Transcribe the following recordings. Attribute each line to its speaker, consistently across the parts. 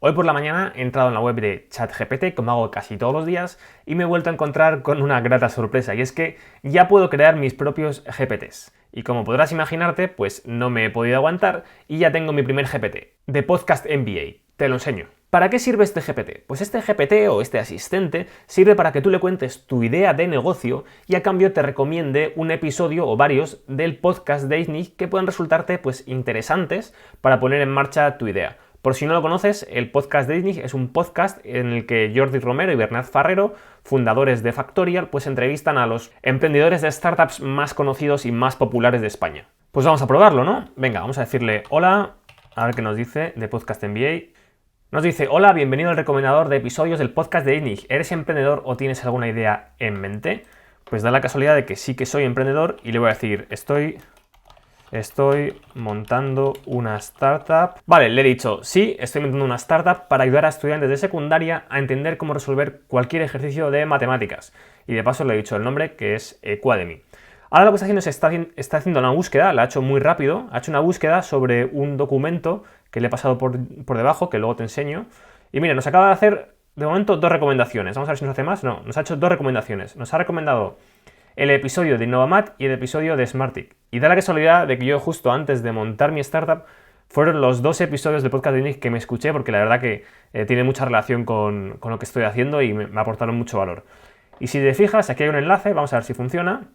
Speaker 1: Hoy por la mañana he entrado en la web de ChatGPT, como hago casi todos los días, y me he vuelto a encontrar con una grata sorpresa, y es que ya puedo crear mis propios GPTs. Y como podrás imaginarte, pues no me he podido aguantar y ya tengo mi primer GPT, de Podcast MBA. Te lo enseño. ¿Para qué sirve este GPT? Pues este GPT o este asistente sirve para que tú le cuentes tu idea de negocio y a cambio te recomiende un episodio o varios del podcast de ITNIC que pueden resultarte pues interesantes para poner en marcha tu idea. Por si no lo conoces, el podcast de ITNIC es un podcast en el que Jordi Romero y Bernat Farrero, fundadores de Factorial, pues entrevistan a los emprendedores de startups más conocidos y más populares de España. Pues vamos a probarlo, ¿no? Venga, vamos a decirle hola, a ver qué nos dice de Podcast MBA. Nos dice, hola, bienvenido al recomendador de episodios del podcast de ITNIC. ¿Eres emprendedor o tienes alguna idea en mente? Pues da la casualidad de que sí que soy emprendedor y le voy a decir, estoy montando una startup. Vale, le he dicho, sí, estoy montando una startup para ayudar a estudiantes de secundaria a entender cómo resolver cualquier ejercicio de matemáticas. Y de paso le he dicho el nombre, que es Equademy. Ahora lo que está haciendo es está haciendo una búsqueda, la ha hecho muy rápido, ha hecho una búsqueda sobre un documento que le he pasado por debajo, que luego te enseño. Y mira, nos acaba de hacer, de momento, 2 recomendaciones. Vamos a ver si nos hace más. No, nos ha hecho 2 recomendaciones. Nos ha recomendado el episodio de Innovamat y el episodio de Smartick. Y da la casualidad de que yo justo antes de montar mi startup fueron los 2 episodios del podcast de ITNIC que me escuché porque la verdad que tiene mucha relación con lo que estoy haciendo y me aportaron mucho valor. Y si te fijas, aquí hay un enlace, vamos a ver si funciona.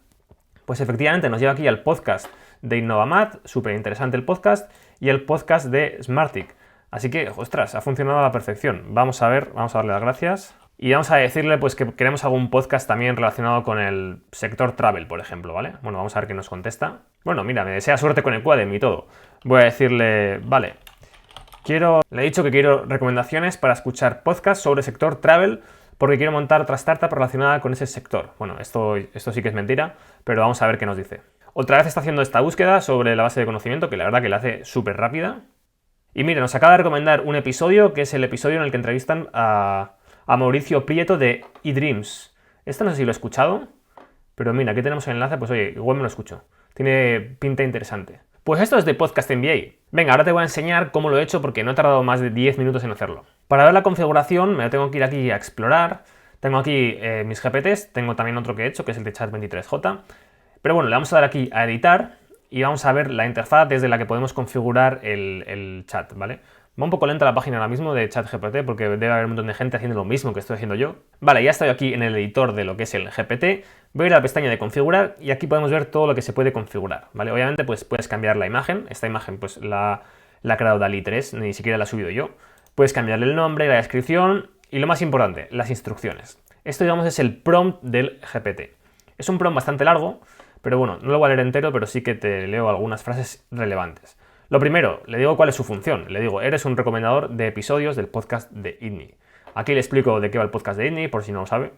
Speaker 1: Pues efectivamente nos lleva aquí al podcast de Innovamat, súper interesante el podcast, y el podcast de Smartick. Así que, ostras, ha funcionado a la perfección. Vamos a ver, vamos a darle las gracias. Y vamos a decirle pues que queremos algún podcast también relacionado con el sector travel, por ejemplo, ¿vale? Bueno, vamos a ver qué nos contesta. Bueno, mira, me desea suerte con el Equademy y todo. Voy a decirle, vale, le he dicho que quiero recomendaciones para escuchar podcasts sobre sector travel porque quiero montar otra startup relacionada con ese sector. Bueno, esto sí que es mentira, pero vamos a ver qué nos dice. Otra vez está haciendo esta búsqueda sobre la base de conocimiento, que la verdad que la hace súper rápida. Y mira, nos acaba de recomendar un episodio, que es el episodio en el que entrevistan a Mauricio Prieto de eDreams. Esto no sé si lo he escuchado, pero mira, aquí tenemos el enlace, pues oye, igual me lo escucho. Tiene pinta interesante. Pues esto es de Podcast MBA. Venga, ahora te voy a enseñar cómo lo he hecho porque no he tardado más de 10 minutos en hacerlo. Para ver la configuración me tengo que ir aquí a explorar. Tengo aquí mis GPTs, tengo también otro que he hecho, que es el de Chat23J. Pero bueno, le vamos a dar aquí a editar y vamos a ver la interfaz desde la que podemos configurar el chat, ¿vale? Va un poco lenta la página ahora mismo de ChatGPT porque debe haber un montón de gente haciendo lo mismo que estoy haciendo yo. Vale, ya estoy aquí en el editor de lo que es el GPT. Voy a ir a la pestaña de configurar y aquí podemos ver todo lo que se puede configurar, ¿vale? Obviamente pues puedes cambiar la imagen. Esta imagen pues la ha creado DALL-E 3, ni siquiera la he subido yo. Puedes cambiarle el nombre, la descripción y lo más importante, las instrucciones. Esto digamos es el prompt del GPT. Es un prompt bastante largo, pero bueno, no lo voy a leer entero, pero sí que te leo algunas frases relevantes. Lo primero, le digo cuál es su función. Le digo, eres un recomendador de episodios del podcast de ITNIC. Aquí le explico de qué va el podcast de ITNIC, por si no lo sabe.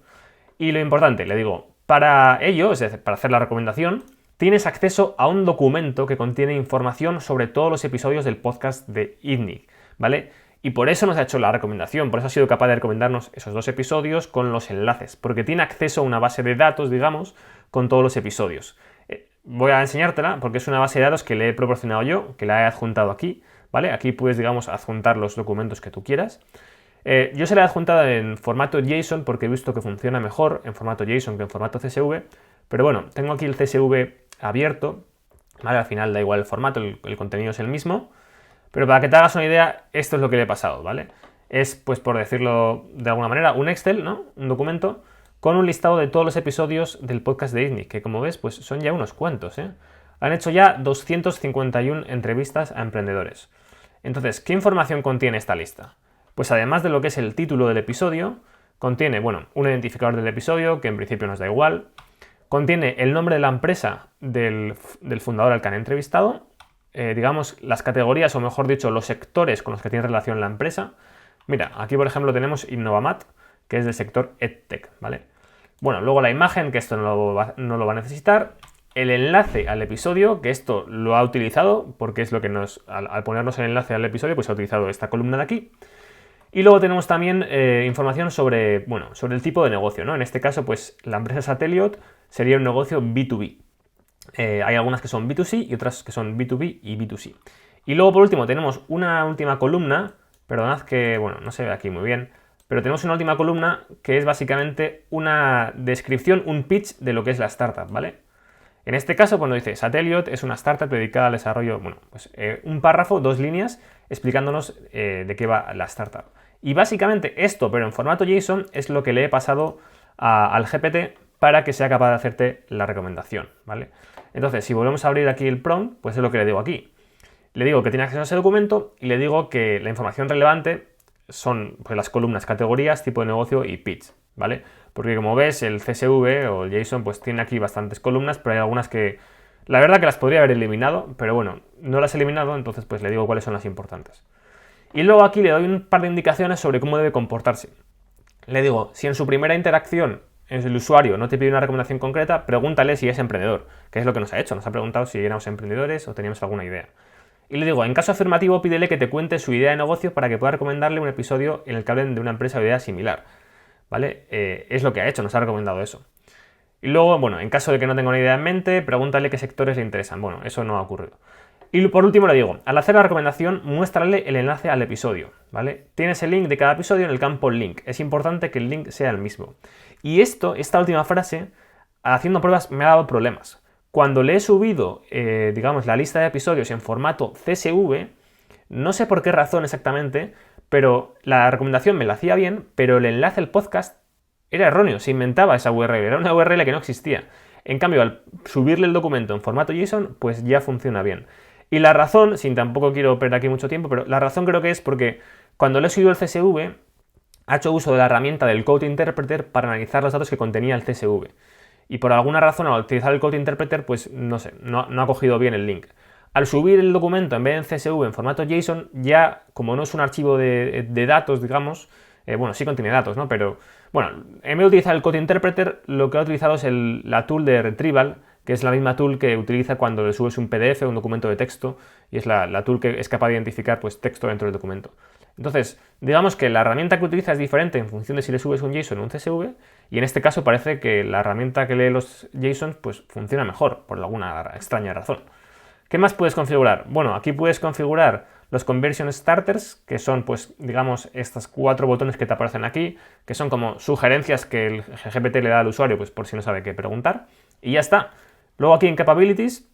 Speaker 1: Y lo importante, le digo, para ello, es decir, para hacer la recomendación, tienes acceso a un documento que contiene información sobre todos los episodios del podcast de ITNIC, ¿vale? Y por eso nos ha hecho la recomendación, por eso ha sido capaz de recomendarnos esos 2 episodios con los enlaces, porque tiene acceso a una base de datos, digamos, con todos los episodios. Voy a enseñártela porque es una base de datos que le he proporcionado yo, que la he adjuntado aquí, ¿vale? Aquí puedes, digamos, adjuntar los documentos que tú quieras. Yo se la he adjuntado en formato JSON porque he visto que funciona mejor en formato JSON que en formato CSV, pero bueno, tengo aquí el CSV abierto, ¿vale? Al final da igual el formato, el contenido es el mismo, pero para que te hagas una idea, esto es lo que le he pasado, ¿vale? Es, pues por decirlo de alguna manera, un Excel, ¿no? Un documento con un listado de todos los episodios del podcast de ITNIC, que como ves, pues son ya unos cuantos, ¿eh? Han hecho ya 251 entrevistas a emprendedores. Entonces, ¿qué información contiene esta lista? Pues además de lo que es el título del episodio, contiene, bueno, un identificador del episodio, que en principio nos da igual, contiene el nombre de la empresa del fundador al que han entrevistado, digamos, las categorías, o mejor dicho, los sectores con los que tiene relación la empresa. Mira, aquí por ejemplo tenemos Innovamat, que es del sector EdTech, ¿vale? Bueno, luego la imagen, que esto no lo va a necesitar. El enlace al episodio, que esto lo ha utilizado, porque es lo que al ponernos el enlace al episodio, pues ha utilizado esta columna de aquí. Y luego tenemos también información sobre el tipo de negocio, ¿no? En este caso, pues la empresa Satelliot sería un negocio B2B. Hay algunas que son B2C y otras que son B2B y B2C. Y luego, por último, tenemos una última columna Perdonad que, bueno, no se ve aquí muy bien, pero tenemos una última columna que es básicamente una descripción, un pitch de lo que es la startup, ¿vale? En este caso, cuando dice Satelliot es una startup dedicada al desarrollo, bueno, pues un párrafo, 2 líneas, explicándonos de qué va la startup. Y básicamente esto, pero en formato JSON, es lo que le he pasado al GPT para que sea capaz de hacerte la recomendación, ¿vale? Entonces, si volvemos a abrir aquí el prompt, pues es lo que le digo aquí. Le digo que tiene acceso a ese documento y le digo que la información relevante son pues, las columnas, categorías, tipo de negocio y pitch, ¿vale? Porque como ves, el CSV o el JSON pues tiene aquí bastantes columnas, pero hay algunas que la verdad que las podría haber eliminado, pero bueno, no las he eliminado, entonces pues le digo cuáles son las importantes. Y luego aquí le doy un par de indicaciones sobre cómo debe comportarse. Le digo, si en su primera interacción el usuario no te pide una recomendación concreta, pregúntale si es emprendedor, que es lo que nos ha hecho. Nos ha preguntado si éramos emprendedores o teníamos alguna idea. Y le digo, en caso afirmativo, pídele que te cuente su idea de negocio para que pueda recomendarle un episodio en el que hablen de una empresa o idea similar. ¿Vale? Es lo que ha hecho, nos ha recomendado eso. Y luego, bueno, en caso de que no tenga una idea en mente, pregúntale qué sectores le interesan. Bueno, eso no ha ocurrido. Y por último le digo, al hacer la recomendación, muéstrale el enlace al episodio, ¿vale? Tienes el link de cada episodio en el campo link. Es importante que el link sea el mismo. Y esta última frase, haciendo pruebas, me ha dado problemas. Cuando le he subido, digamos, la lista de episodios en formato CSV, no sé por qué razón exactamente, pero la recomendación me la hacía bien, pero el enlace al podcast era erróneo, se inventaba esa URL, era una URL que no existía. En cambio, al subirle el documento en formato JSON, pues ya funciona bien. Y la razón, sin tampoco quiero perder aquí mucho tiempo, pero la razón creo que es porque cuando le he subido el CSV, ha hecho uso de la herramienta del Code Interpreter para analizar los datos que contenía el CSV. Y por alguna razón, al utilizar el Code Interpreter, pues no sé, no ha cogido bien el link. Al subir el documento en vez de en CSV en formato JSON, ya como no es un archivo de datos, digamos, bueno, sí contiene datos, ¿no? Pero bueno, en vez de utilizar el Code Interpreter, lo que ha utilizado es la tool de Retrieval, que es la misma tool que utiliza cuando le subes un PDF o un documento de texto, y es la tool que es capaz de identificar pues, texto dentro del documento. Entonces, digamos que la herramienta que utiliza es diferente en función de si le subes un JSON o un CSV, y en este caso parece que la herramienta que lee los JSONs pues, funciona mejor, por alguna extraña razón. ¿Qué más puedes configurar? Bueno, aquí puedes configurar los Conversion Starters, que son, pues, digamos, estos 4 botones que te aparecen aquí, que son como sugerencias que el GPT le da al usuario, pues por si no sabe qué preguntar. Y ya está. Luego aquí en Capabilities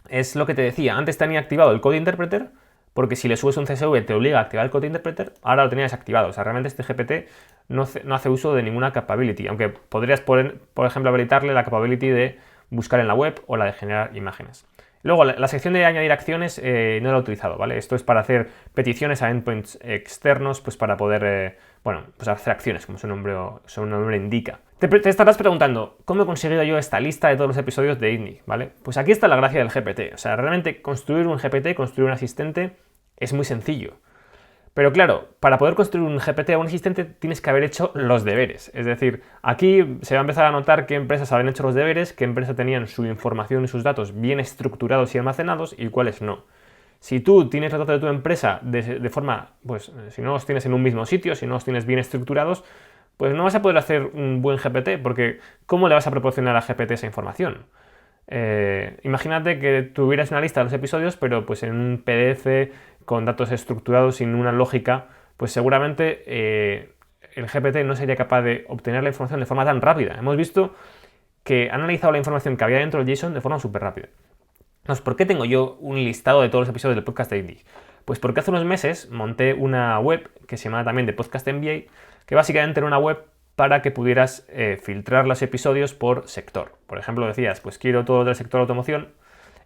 Speaker 1: es lo que te decía. Antes tenía activado el Code Interpreter, porque si le subes un CSV te obliga a activar el Code Interpreter, ahora lo tenía desactivado. O sea, realmente este GPT no hace uso de ninguna capability, aunque podrías, por ejemplo, habilitarle la capability de buscar en la web o la de generar imágenes. Luego, la sección de añadir acciones no la he utilizado, ¿vale? Esto es para hacer peticiones a endpoints externos, pues para poder, bueno, pues hacer acciones, como su nombre indica. Te estarás preguntando, ¿cómo he conseguido yo esta lista de todos los episodios de ITNIC, ¿vale? Pues aquí está la gracia del GPT. O sea, realmente construir un GPT, construir un asistente, es muy sencillo. Pero claro, para poder construir un GPT o un asistente tienes que haber hecho los deberes. Es decir, aquí se va a empezar a notar qué empresas habían hecho los deberes, qué empresas tenían su información y sus datos bien estructurados y almacenados y cuáles no. Si tú tienes los datos de tu empresa de forma, pues si no los tienes en un mismo sitio, si no los tienes bien estructurados, pues no vas a poder hacer un buen GPT, porque ¿cómo le vas a proporcionar al GPT esa información? Imagínate que tuvieras una lista de los episodios, pero pues en un PDF con datos estructurados sin una lógica, pues seguramente el GPT no sería capaz de obtener la información de forma tan rápida. Hemos visto que han analizado la información que había dentro del JSON de forma súper rápida. Entonces, ¿por qué tengo yo un listado de todos los episodios del podcast de Indie? Pues porque hace unos meses monté una web que se llama también de Podcast MBA, que básicamente era una web para que pudieras filtrar los episodios por sector. Por ejemplo, decías, pues quiero todo del sector automoción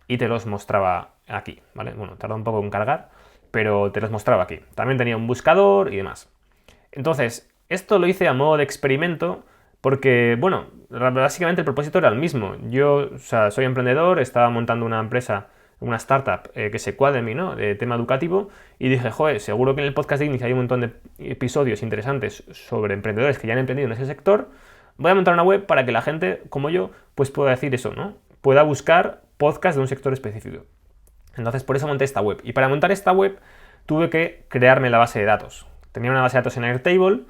Speaker 1: y te los mostraba aquí, ¿vale? Bueno, tarda un poco en cargar, pero te los mostraba aquí. También tenía un buscador y demás. Entonces, esto lo hice a modo de experimento porque, bueno, básicamente el propósito era el mismo. Yo, o sea, soy emprendedor, estaba montando una empresa, una startup que se Cuademy, ¿no? De tema educativo, y dije, joder, seguro que en el podcast de Ignis hay un montón de episodios interesantes sobre emprendedores que ya han emprendido en ese sector. Voy a montar una web para que la gente, como yo, pues pueda decir eso, ¿no? Pueda buscar podcasts de un sector específico. Entonces, por eso monté esta web. Y para montar esta web tuve que crearme la base de datos. Tenía una base de datos en Airtable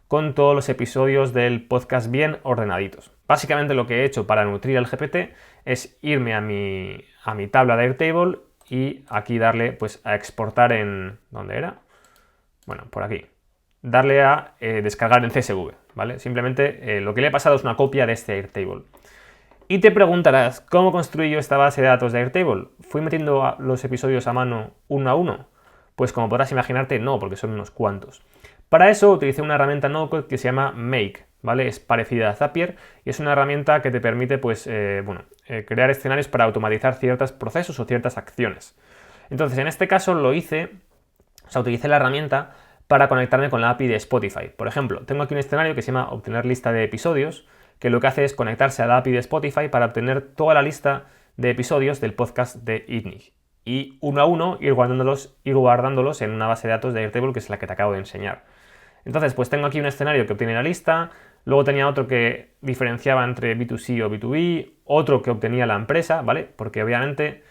Speaker 1: con todos los episodios del podcast bien ordenaditos. Básicamente lo que he hecho para nutrir al GPT es irme a mi tabla de Airtable y aquí darle pues a exportar en... ¿Dónde era? bueno, por aquí, darle a descargar en CSV, ¿vale? Simplemente lo que le he pasado es una copia de este Airtable. Y te preguntarás, ¿cómo construí yo esta base de datos de Airtable? ¿Fui metiendo los episodios a mano uno a uno? Pues como podrás imaginarte, no, porque son unos cuantos. Para eso utilicé una herramienta no-code que se llama Make, ¿vale? Es parecida a Zapier y es una herramienta que te permite, pues, crear escenarios para automatizar ciertos procesos o ciertas acciones. Entonces, en este caso utilicé la herramienta para conectarme con la API de Spotify. Por ejemplo, tengo aquí un escenario que se llama obtener lista de episodios, que lo que hace es conectarse a la API de Spotify para obtener toda la lista de episodios del podcast de ITNIC. Y uno a uno ir guardándolos en una base de datos de Airtable, que es la que te acabo de enseñar. Entonces, pues tengo aquí un escenario que obtiene la lista, luego tenía otro que diferenciaba entre B2C o B2B, otro que obtenía la empresa, ¿vale? Porque obviamente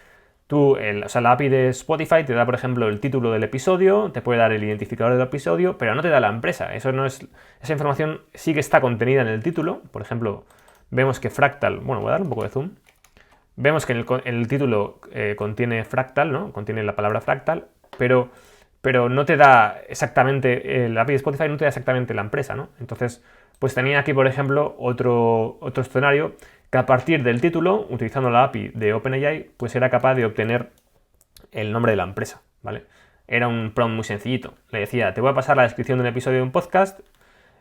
Speaker 1: la API de Spotify te da, por ejemplo, el título del episodio, te puede dar el identificador del episodio, pero no te da la empresa. Esa información sí que está contenida en el título. Por ejemplo, vemos que Fractal, bueno, voy a darle un poco de zoom. Vemos que en el título contiene Fractal, ¿no? Contiene la palabra Fractal, pero no te da exactamente, la API de Spotify no te da exactamente la empresa, ¿no? Entonces, pues tenía aquí, por ejemplo, otro escenario que a partir del título, utilizando la API de OpenAI, pues era capaz de obtener el nombre de la empresa, ¿vale? Era un prompt muy sencillito. Le decía, te voy a pasar la descripción de un episodio de un podcast,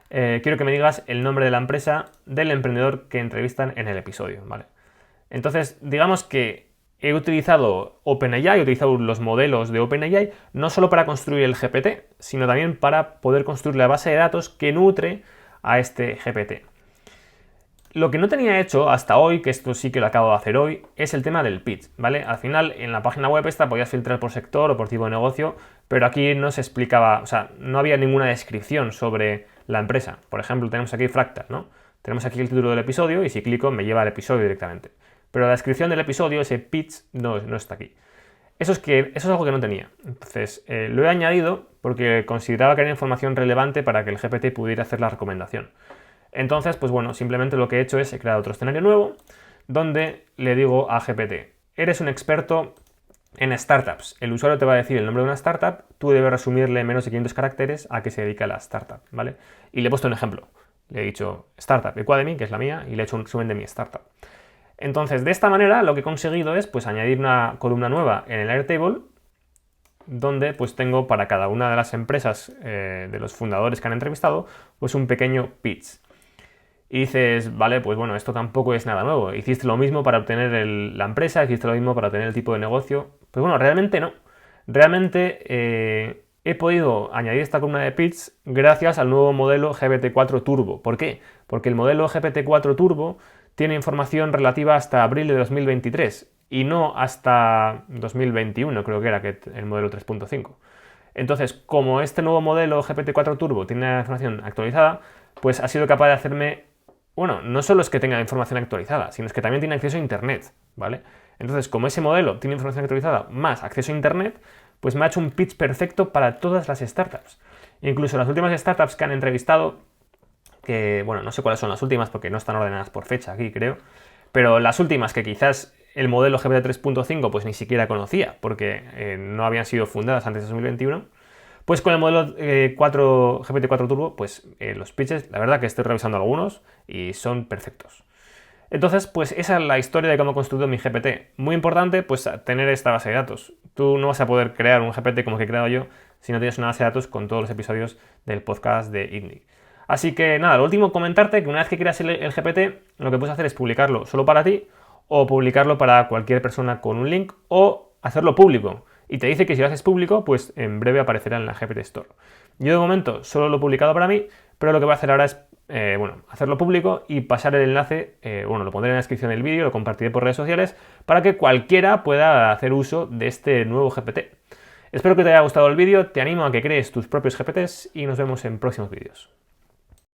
Speaker 1: quiero que me digas el nombre de la empresa del emprendedor que entrevistan en el episodio, ¿vale? Entonces, digamos que he utilizado OpenAI, he utilizado los modelos de OpenAI, no solo para construir el GPT, sino también para poder construir la base de datos que nutre a este GPT. Lo que no tenía hecho hasta hoy, que esto sí que lo acabo de hacer hoy, es el tema del pitch, ¿vale? Al final, en la página web esta podías filtrar por sector o por tipo de negocio, pero aquí no se explicaba, o sea, no había ninguna descripción sobre la empresa. Por ejemplo, tenemos aquí Fractal, ¿no? Tenemos aquí el título del episodio y si clico me lleva al episodio directamente. Pero la descripción del episodio, ese pitch, no está aquí. Eso es algo que no tenía. Entonces, lo he añadido porque consideraba que era información relevante para que el GPT pudiera hacer la recomendación. Entonces, pues bueno, simplemente lo que he hecho es crear otro escenario nuevo donde le digo a GPT, eres un experto en startups. El usuario te va a decir el nombre de una startup, tú debes resumirle menos de 500 caracteres a qué se dedica la startup, ¿vale? Y le he puesto un ejemplo. Le he dicho Startup Equademy, que es la mía, y le he hecho un resumen de mi startup. Entonces, de esta manera lo que he conseguido es pues añadir una columna nueva en el Airtable donde pues tengo para cada una de las empresas de los fundadores que han entrevistado pues un pequeño pitch. Y dices, vale, pues bueno, esto tampoco es nada nuevo. Hiciste lo mismo para obtener la empresa, hiciste lo mismo para obtener el tipo de negocio. Pues bueno, realmente no. Realmente he podido añadir esta columna de pitch gracias al nuevo modelo GPT-4 Turbo. ¿Por qué? Porque el modelo GPT-4 Turbo tiene información relativa hasta abril de 2023 y no hasta 2021, creo que era el modelo 3.5. Entonces, como este nuevo modelo GPT-4 Turbo tiene la información actualizada, pues ha sido capaz de hacerme, bueno, no solo es que tenga información actualizada, sino es que también tiene acceso a Internet, ¿vale? Entonces, como ese modelo tiene información actualizada más acceso a Internet, pues me ha hecho un pitch perfecto para todas las startups. Incluso las últimas startups que han entrevistado, que, bueno, no sé cuáles son las últimas porque no están ordenadas por fecha aquí, creo, pero las últimas que quizás el modelo GPT 3.5 pues ni siquiera conocía porque no habían sido fundadas antes de 2021, pues con el modelo GPT-4 Turbo, pues los pitches, la verdad que estoy revisando algunos y son perfectos. Entonces, pues esa es la historia de cómo he construido mi GPT. Muy importante, pues tener esta base de datos. Tú no vas a poder crear un GPT como el que he creado yo si no tienes una base de datos con todos los episodios del podcast de ITNIC. Así que nada, lo último, comentarte que una vez que creas el GPT, lo que puedes hacer es publicarlo solo para ti o publicarlo para cualquier persona con un link o hacerlo público. Y te dice que si lo haces público, pues en breve aparecerá en la GPT Store. Yo de momento solo lo he publicado para mí, pero lo que voy a hacer ahora es hacerlo público y pasar el enlace, lo pondré en la descripción del vídeo, lo compartiré por redes sociales para que cualquiera pueda hacer uso de este nuevo GPT. Espero que te haya gustado el vídeo, te animo a que crees tus propios GPTs y nos vemos en próximos vídeos.